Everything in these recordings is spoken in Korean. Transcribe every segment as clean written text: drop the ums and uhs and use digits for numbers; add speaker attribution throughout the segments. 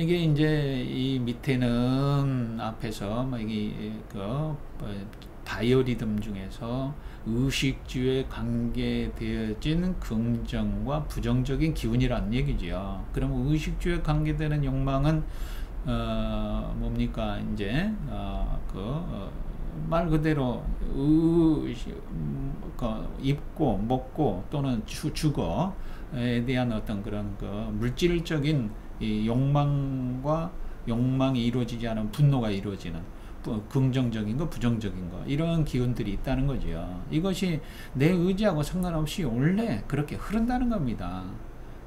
Speaker 1: 이게 이제 이 밑에는 앞에서 뭐 이게 바이오리듬 중에서 의식주에 관계되어진 긍정과 부정적인 기운이라는 얘기죠. 그럼 의식주에 관계되는 욕망은 뭡니까 이제 말 그대로 입고 먹고 또는 주거에 대한 어떤 그런 물질적인 이 욕망과 욕망이 이루어지지 않은 분노가 이루어지는 긍정적인 거 부정적인 거 이런 기운들이 있다는 거죠. 이것이 내 의지하고 상관없이 원래 그렇게 흐른다는 겁니다.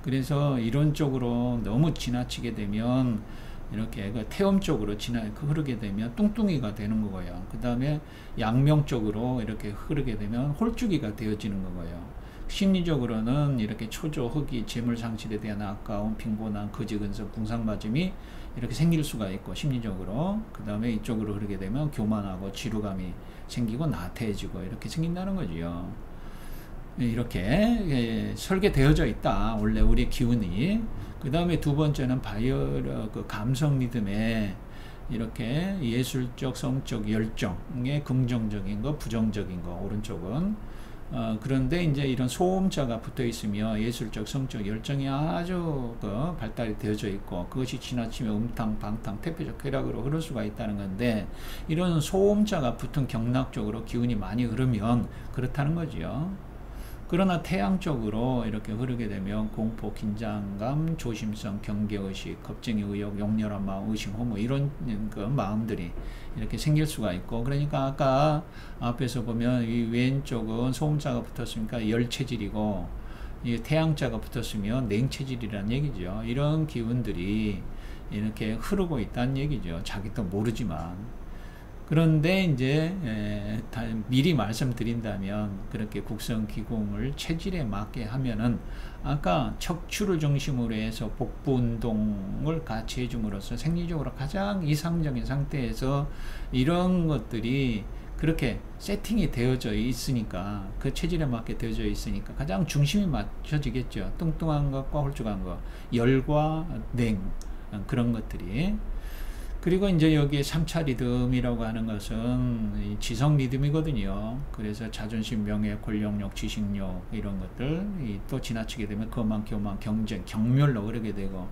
Speaker 1: 그래서 이론적으로 너무 지나치게 되면 이렇게 태음 쪽으로 흐르게 되면 뚱뚱이가 되는 거고요. 그 다음에 양명적으로 이렇게 흐르게 되면 홀쭉이가 되어지는 거고요. 심리적으로는 이렇게 초조, 허기, 재물상실에 대한 아까움, 빈곤함, 거지근성, 궁상맞음이 이렇게 생길 수가 있고 심리적으로 그 다음에 이쪽으로 흐르게 되면 교만하고 지루감이 생기고 나태해지고 이렇게 생긴다는 거지요. 이렇게 설계되어져 있다 원래 우리 기운이. 그 다음에 두 번째는 감성 리듬에 이렇게 예술적 성적 열정의 긍정적인 거 부정적인 거 오른쪽은 그런데 이제 이런 소음자가 붙어 있으며 예술적 성적 열정이 아주 발달이 되어져 있고 그것이 지나치면 음탕 방탕 태폐적 쾌락으로 흐를 수가 있다는 건데 이런 소음자가 붙은 경락 쪽으로 기운이 많이 흐르면 그렇다는 거지요. 그러나 태양 쪽으로 이렇게 흐르게 되면 공포, 긴장감, 조심성, 경계의식, 겁쟁이 의욕, 용렬한 마음, 의심, 허무 이런 마음들이 이렇게 생길 수가 있고 그러니까 아까 앞에서 보면 이 왼쪽은 소음자가 붙었으니까 열체질이고 이 태양자가 붙었으면 냉체질이라는 얘기죠. 이런 기운들이 이렇게 흐르고 있다는 얘기죠. 자기도 모르지만. 그런데 이제 미리 말씀드린다면 그렇게 국성기공을 체질에 맞게 하면은 아까 척추를 중심으로 해서 복부 운동을 같이 해줌으로써 생리적으로 가장 이상적인 상태에서 이런 것들이 그렇게 세팅이 되어져 있으니까 그 체질에 맞게 되어져 있으니까 가장 중심이 맞춰지겠죠. 뚱뚱한 것과 홀쭉한 것, 열과 냉 그런 것들이. 그리고 이제 여기 3차 리듬이라고 하는 것은 지성 리듬이거든요. 그래서 자존심, 명예, 권력욕, 지식욕 이런 것들 또 지나치게 되면 거만, 교만, 경쟁, 경멸로 흐르게 되고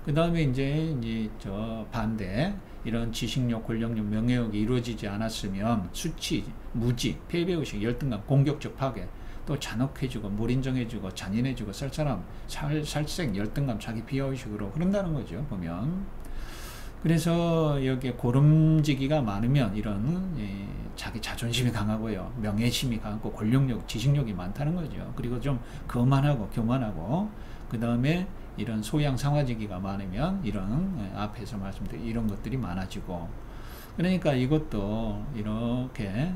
Speaker 1: 그 다음에 이제 저 반대 이런 지식욕, 권력욕, 명예욕이 이루어지지 않았으면 수치, 무지, 패배의식, 열등감, 공격적 파괴 또 잔혹해지고 몰인정해지고 잔인해지고 쌀쌀함, 살색, 열등감, 자기 비하의식으로 흐른다는 거죠. 보면 그래서 여기에 고름지기가 많으면 이런 자기 자존심이 강하고요. 명예심이 강하고 권력력, 지식력이 많다는 거죠. 그리고 좀 거만하고 교만하고 그 다음에 이런 소양 상화지기가 많으면 이런 앞에서 말씀드린 이런 것들이 많아지고 그러니까 이것도 이렇게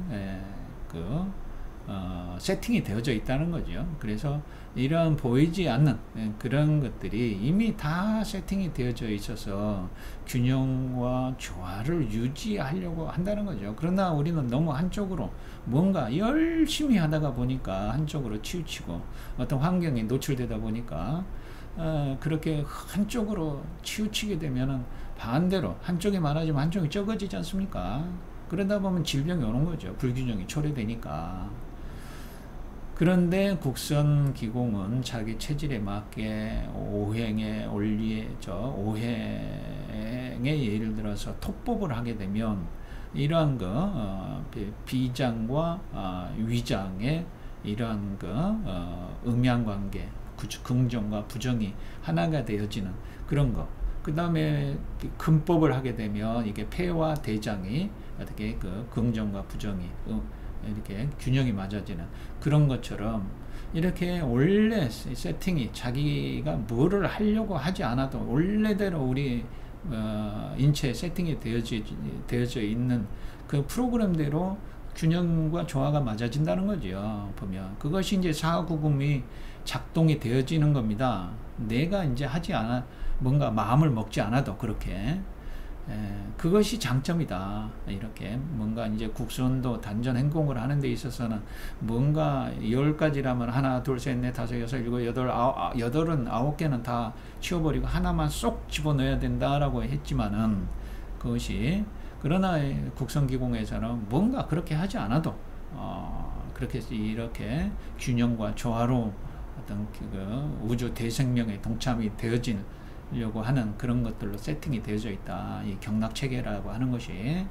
Speaker 1: 세팅이 되어져 있다는 거죠. 그래서 이런 보이지 않는 그런 것들이 이미 다 세팅이 되어져 있어서 균형과 조화를 유지하려고 한다는 거죠. 그러나 우리는 너무 한쪽으로 뭔가 열심히 하다가 보니까 한쪽으로 치우치고 어떤 환경에 노출되다 보니까 그렇게 한쪽으로 치우치게 되면은 반대로 한쪽이 많아지면 한쪽이 적어지지 않습니까? 그러다 보면 질병이 오는 거죠. 불균형이 초래되니까. 그런데 국선 기공은 자기 체질에 맞게 오행의 예를 들어서 토법을 하게 되면 이러한 비장과 위장의 이러한 음양관계, 긍정과 부정이 하나가 되어지는 그런 거. 그 다음에 금법을 하게 되면 이게 폐와 대장이 어떻게 긍정과 부정이 이렇게 균형이 맞아지는 그런 것처럼 이렇게 원래 세팅이 자기가 뭐를 하려고 하지 않아도 원래대로 우리 인체에 세팅이 되어져 있는 그 프로그램대로 균형과 조화가 맞아진다는 거죠. 보면 그것이 이제 사구금이 작동이 되어지는 겁니다. 내가 이제 하지 않아 뭔가 마음을 먹지 않아도 그렇게 그것이 장점이다. 이렇게 뭔가 이제 국선도 단전 행공을 하는 데 있어서는 뭔가 10가지라면 하나, 둘, 셋, 넷, 다섯, 여섯, 일곱, 여덟, 여덟은 9개는 다 치워버리고 하나만 쏙 집어넣어야 된다라고 했지만은 그것이 그러나 국선기공에서는 뭔가 그렇게 하지 않아도 그렇게 이렇게 균형과 조화로 어떤 그 우주 대생명의 동참이 되어지려고 하는 그런 것들로 세팅이 되어져 있다. 이 경락체계라고 하는 것이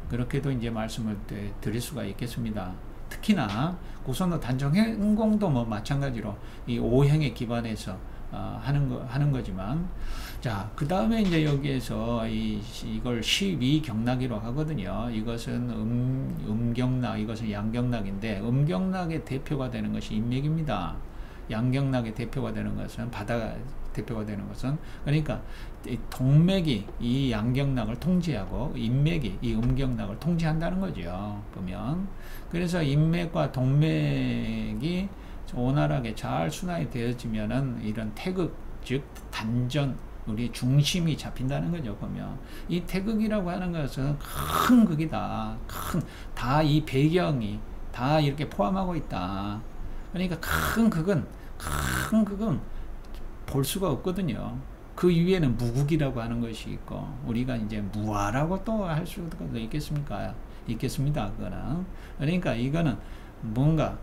Speaker 1: 그렇게도 이제 말씀을 드릴 수가 있겠습니다. 특히나 국선도 단정 행공도 뭐 마찬가지로 이 오행에 기반해서 하는 거지만, 자, 그 다음에 이제 여기에서 이걸 12경락이라고 하거든요. 이것은 음경락, 이것은 양경락인데, 음경락의 대표가 되는 것이 인맥입니다. 양경락의 대표가 되는 것은 바다가 대표가 되는 것은, 그러니까 동맥이 이 양경락을 통제하고 인맥이 이 음경락을 통제한다는 거죠. 보면 그래서 인맥과 동맥이 원활하게 잘 순환이 되어지면은 이런 태극, 즉 단전, 우리 중심이 잡힌다는 거죠. 보면 이 태극이라고 하는 것은 큰 극이다. 다 이 배경이 다 이렇게 포함하고 있다. 그러니까 큰 극은 볼 수가 없거든요. 그 위에는 무국이라고 하는 것이 있고, 우리가 이제 무아라고 또 할 수도 있겠습니까? 있겠습니다. 그거는. 그러니까 이거는 뭔가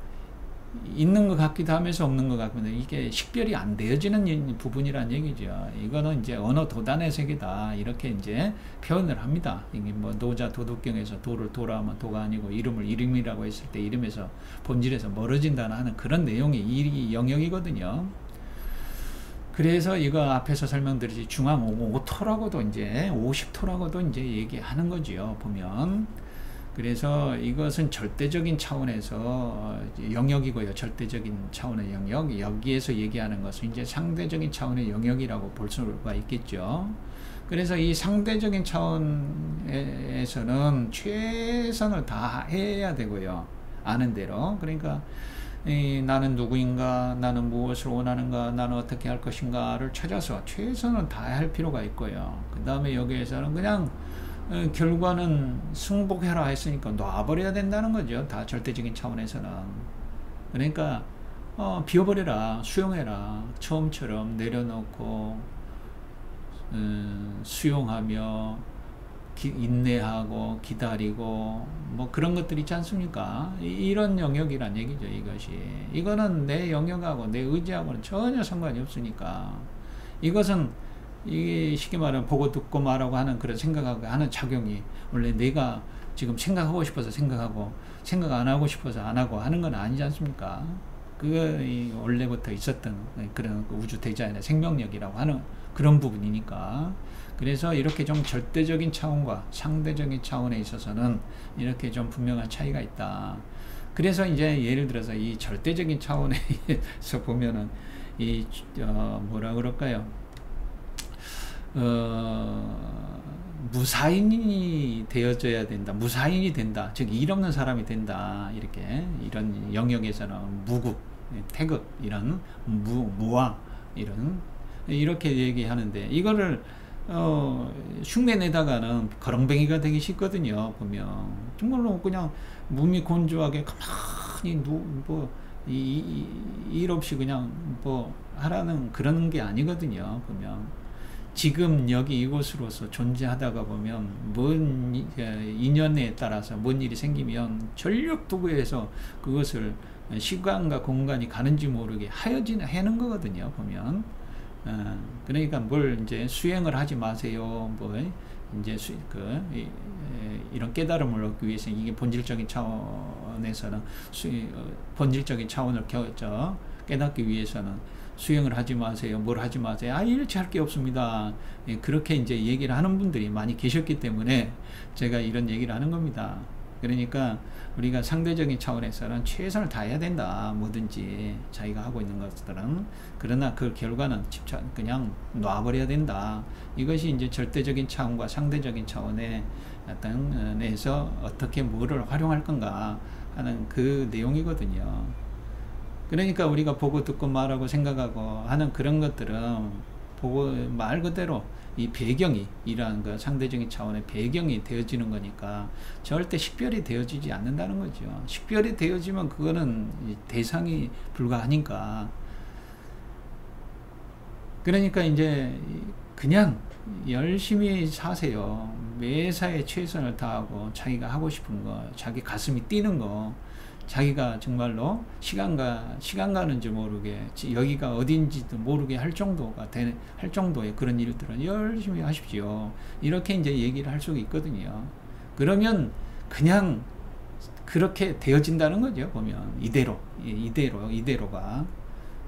Speaker 1: 있는 것 같기도 하면서 없는 것 같기도 하면서 이게 식별이 안 되어지는 부분이란 얘기죠. 이거는 이제 언어 도단의 세계다. 이렇게 이제 표현을 합니다. 이게 뭐 노자 도덕경에서 도를 도라하면 도가 아니고 이름을 이름이라고 했을 때 이름에서 본질에서 멀어진다는 하는 그런 내용이 이 영역이거든요. 그래서 이거 앞에서 설명드렸지 중앙 5토라고도 이제 50토라고도 이제 얘기하는 거지요. 보면 그래서 이것은 절대적인 차원에서 영역이고요. 절대적인 차원의 영역. 여기에서 얘기하는 것은 이제 상대적인 차원의 영역이라고 볼 수가 있겠죠. 그래서 이 상대적인 차원에서는 최선을 다해야 되고요. 아는 대로. 그러니까 나는 누구인가, 나는 무엇을 원하는가, 나는 어떻게 할 것인가를 찾아서 최선을 다할 필요가 있고요. 그 다음에 여기에서는 그냥 결과는 승복해라 했으니까 놔버려야 된다는 거죠. 다 절대적인 차원에서는. 그러니까 비워버려라, 수용해라. 처음처럼 내려놓고 수용하며 인내하고 기다리고 뭐 그런 것들 있지 않습니까? 이런 영역이란 얘기죠. 이거는 내 영역하고 내 의지하고는 전혀 상관이 없으니까, 이것은 이게 쉽게 말하면 보고 듣고 말하고 하는 그런 생각하고 하는 작용이 원래 내가 지금 생각하고 싶어서 생각하고 생각 안 하고 싶어서 안 하고 하는 건 아니지 않습니까? 그거 원래부터 있었던 그런 우주 대자연의 생명력이라고 하는 그런 부분이니까. 그래서 이렇게 좀 절대적인 차원과 상대적인 차원에 있어서는 이렇게 좀 분명한 차이가 있다. 그래서 이제 예를 들어서 이 절대적인 차원에서 보면은 뭐라 그럴까요? 무사인이 되어져야 된다. 무사인이 된다. 즉 일 없는 사람이 된다. 이렇게 이런 영역에서는 무국, 태극 이런 무와 이렇게 얘기하는데, 이거를 흉내내다가는 거렁뱅이가 되기 쉽거든요. 보면 정말로 그냥 몸이 건조하게 가만히 일 없이 그냥 뭐 하라는 그런 게 아니거든요. 보면 지금 여기 이곳으로서 존재하다가 보면 뭔 인연에 따라서 뭔 일이 생기면 전력 도구에서 그것을 시간과 공간이 가는지 모르게 하는 거거든요. 보면 그러니까 뭘 이제 수행을 하지 마세요. 뭐 이제 이런 깨달음을 얻기 위해서 이게 본질적인 차원에서는 본질적인 차원을 깨닫기 위해서는 수행을 하지 마세요. 뭘 하지 마세요. 이렇게 할 게 없습니다. 그렇게 이제 얘기를 하는 분들이 많이 계셨기 때문에 제가 이런 얘기를 하는 겁니다. 그러니까 우리가 상대적인 차원에서는 최선을 다해야 된다. 뭐든지 자기가 하고 있는 것들은. 그러나 그 결과는 그냥 놔버려야 된다. 이것이 이제 절대적인 차원과 상대적인 차원의 어떤 에서 어떻게 뭐를 활용할 건가 하는 그 내용이거든요. 그러니까 우리가 보고 듣고 말하고 생각하고 하는 그런 것들은 보고 말 그대로 이 배경이 이러한 그 상대적인 차원의 배경이 되어지는 거니까 절대 식별이 되어지지 않는다는 거죠. 식별이 되어지면 그거는 대상이 불가하니까. 그러니까 이제 그냥 열심히 사세요. 매사에 최선을 다하고 자기가 하고 싶은 거, 자기 가슴이 뛰는 거, 자기가 정말로 시간 가는 줄 모르게, 여기가 어딘지도 모르게 할 정도의 그런 일들은 열심히 하십시오. 이렇게 이제 얘기를 할 수가 있거든요. 그러면 그냥 그렇게 되어진다는 거죠. 보면 이대로가.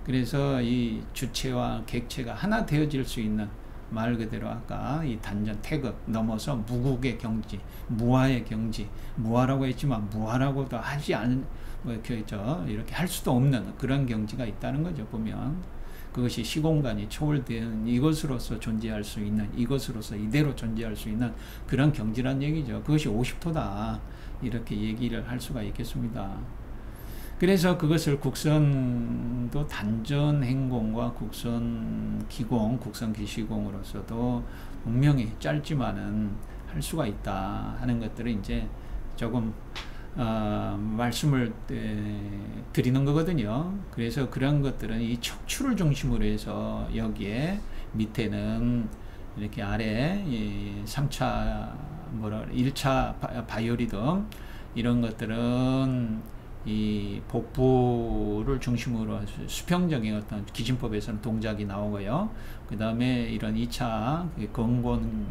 Speaker 1: 그래서 이 주체와 객체가 하나 되어질 수 있는, 말 그대로 아까 이 단전 태극 넘어서 무국의 경지, 무아의 경지, 무아라고 했지만 무아라고도 하지 않은 이렇게 할 수도 없는 그런 경지가 있다는 거죠. 보면 그것이 시공간이 초월된 이것으로서 존재할 수 있는, 이것으로서 이대로 존재할 수 있는 그런 경지란 얘기죠. 그것이 50토다 이렇게 얘기를 할 수가 있겠습니다. 그래서 그것을 국선도 단전 행공과 국선 기공, 국선 기시공으로서도 분명히 짧지만은 할 수가 있다 하는 것들을 이제 조금 말씀을 드리는 거거든요. 그래서 그런 것들은 이 척추를 중심으로 해서 여기에 밑에는 이렇게 아래 3차 1차 바이오리듬 이런 것들은 이 복부를 중심으로 수평적인 어떤 기진법에서는 동작이 나오고요. 그 다음에 이런 2차 건권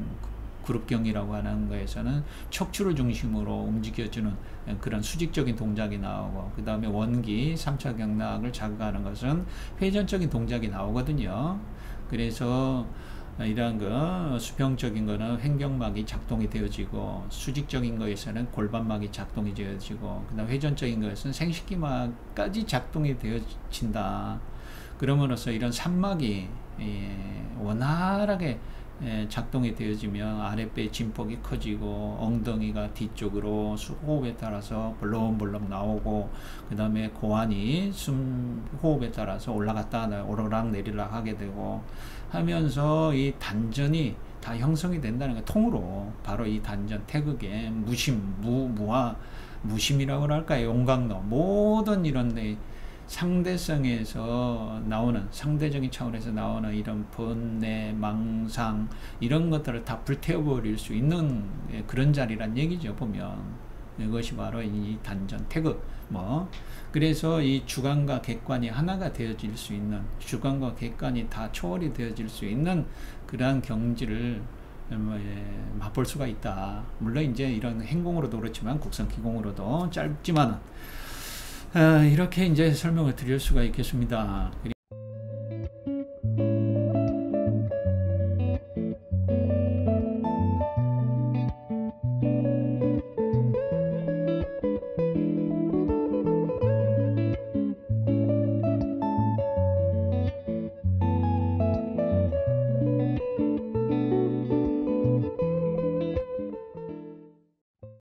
Speaker 1: 그룹경이라고 하는 거에서는 척추를 중심으로 움직여주는 그런 수직적인 동작이 나오고, 그 다음에 원기 3차 경락을 자극하는 것은 회전적인 동작이 나오거든요. 그래서 이러한 거 수평적인 거는 횡격막이 작동이 되어지고, 수직적인 거에서는 골반막이 작동이 되어지고, 그 다음 회전적인 것은 생식기막까지 작동이 되어진다. 그러므로써 이런 산막이 원활하게 작동이 되어지면 아랫배 진폭이 커지고, 엉덩이가 뒤쪽으로 호흡에 따라서 벌렁벌렁 나오고, 그 다음에 고환이 호흡에 따라서 올라갔다 오르락 내리락 하게 되고 하면서 이 단전이 다 형성이 된다는 거. 통으로 바로 이 단전 태극의 무심이라고 할까요? 용광로, 모든 이런 상대성에서 나오는, 상대적인 차원에서 나오는 이런 번뇌, 망상 이런 것들을 다 불태워버릴 수 있는 그런 자리란 얘기죠. 보면 이것이 바로 이 단전 태극. 그래서 이 주관과 객관이 하나가 되어질 수 있는, 주관과 객관이 다 초월이 되어질 수 있는 그러한 경지를 맛볼 수가 있다. 물론 이제 이런 행공으로도 그렇지만 국선 기공으로도 짧지만은 이렇게 이제 설명을 드릴 수가 있겠습니다.